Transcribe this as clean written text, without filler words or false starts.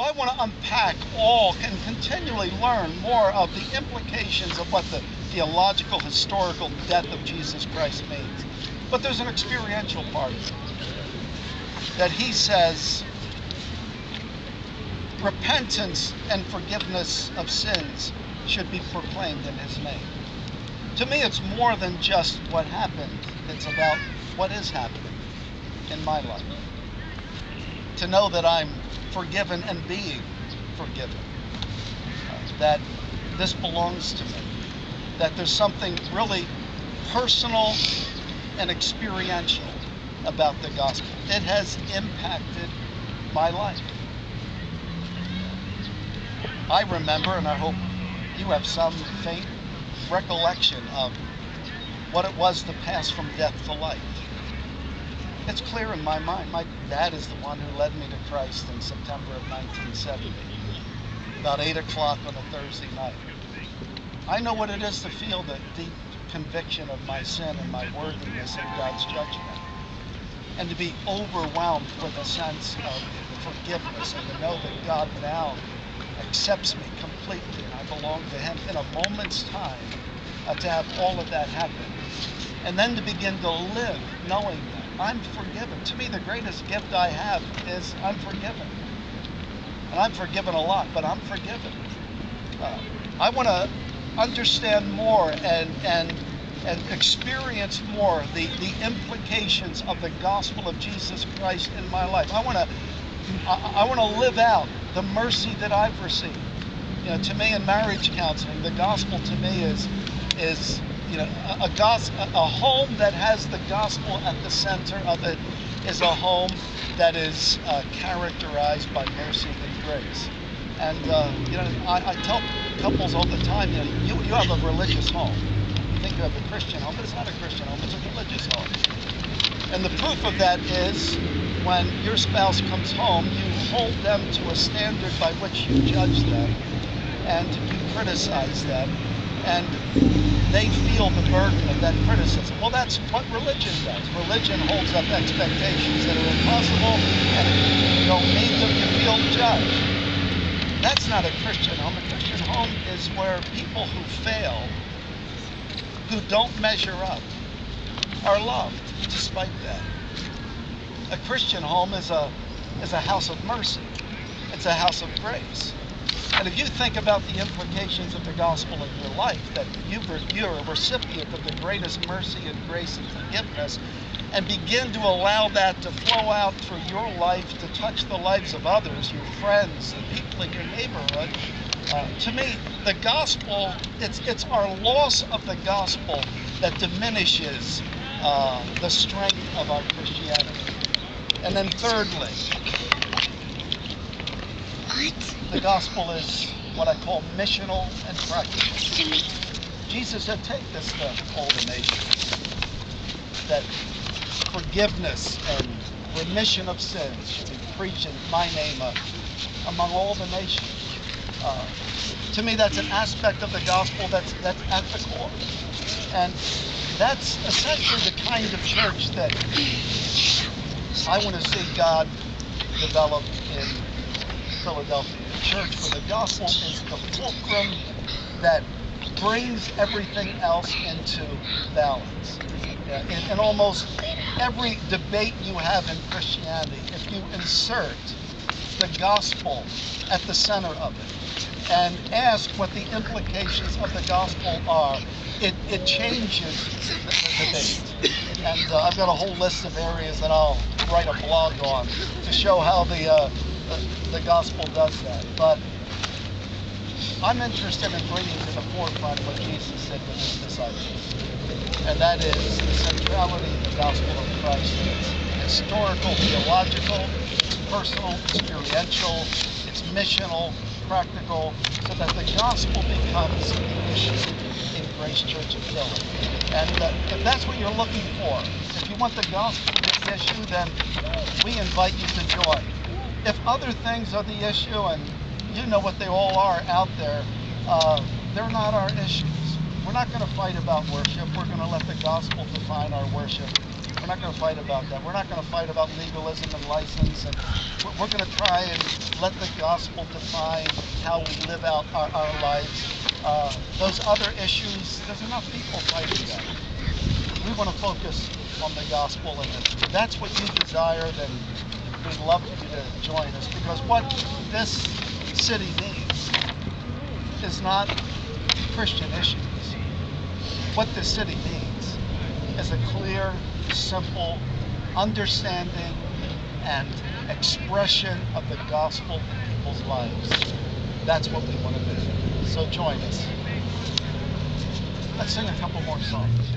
So I want to unpack all and continually learn more of the implications of what the theological, historical death of Jesus Christ means. But there's an experiential part of it. That he says repentance and forgiveness of sins should be proclaimed in his name. To me, it's more than just what happened. It's about what is happening in my life. To know that I'm forgiven and being forgiven. That this belongs to me. That there's something really personal and experiential about the gospel. It has impacted my life. I remember, and I hope you have some faint recollection of what it was to pass from death to life. It's clear in my mind. My dad is the one who led me to Christ in September of 1970, about 8 o'clock on a Thursday night. I know what it is to feel the deep conviction of my sin and my worthiness in God's judgment, and to be overwhelmed with a sense of forgiveness, and to know that God now accepts me completely and I belong to him in a moment's time, to have all of that happen. And then to begin to live knowing that I'm forgiven. To me, the greatest gift I have is I'm forgiven. And I'm forgiven a lot, but I'm forgiven. I want to understand more and experience more the implications of the gospel of Jesus Christ in my life. I want to live out the mercy that I've received. You know, to me in marriage counseling, the gospel to me is a home that has the gospel at the center of it is a home that is characterized by mercy and grace. And I tell couples all the time, you have a religious home. You think you have a Christian home, but it's not a Christian home, it's a religious home. And the proof of that is when your spouse comes home, you hold them to a standard by which you judge them and you criticize them, and they feel the burden of that criticism. Well, that's what religion does. Religion holds up expectations that are impossible, and if you don't meet them, you feel judged. That's not a Christian home. A Christian home is where people who fail, who don't measure up, are loved despite that. A Christian home is a house of mercy. It's a house of grace. And if you think about the implications of the gospel in your life, that you're a recipient of the greatest mercy and grace and forgiveness, and begin to allow that to flow out through your life to touch the lives of others, your friends, the people in your neighborhood, to me, the gospel, it's our loss of the gospel that diminishes the strength of our Christianity. And then thirdly, the gospel is what I call missional and practical. Jesus said, take this to all the nations, that forgiveness and remission of sins should be preached in my name among all the nations. To me, that's an aspect of the gospel that's at the core. And that's essentially the kind of church that I want to see God develop in Philadelphia. A church where the gospel is the fulcrum that brings everything else into balance. In almost every debate you have in Christianity, if you insert the gospel at the center of it and ask what the implications of the gospel are, it changes the debate. And I've got a whole list of areas that I'll write a blog on to show how the gospel does that. But I'm interested in bringing to the forefront what Jesus said with his disciples. And that is the centrality of the gospel of Christ. It's historical, theological, personal, experiential, it's missional, practical, so that the gospel becomes the issue in Grace Church of Philly. And if that's what you're looking for, if you want the gospel to be the issue, then we invite you to join. If other things are the issue, and you know what they all are out there, they're not our issues. We're not going to fight about worship. We're going to let the gospel define our worship. We're not not going to fight about that. We're not going to fight about legalism and license, and we're going to try and let the gospel define how we live out our lives. Those other issues, there's enough people fighting that. We want to focus on the gospel, and if that's what you desire, then we'd love for you to join us, because what this city needs is not Christian issues. What this city needs is a clear, simple understanding and expression of the gospel in people's lives. That's what we want to do. So join us. Let's sing a couple more songs.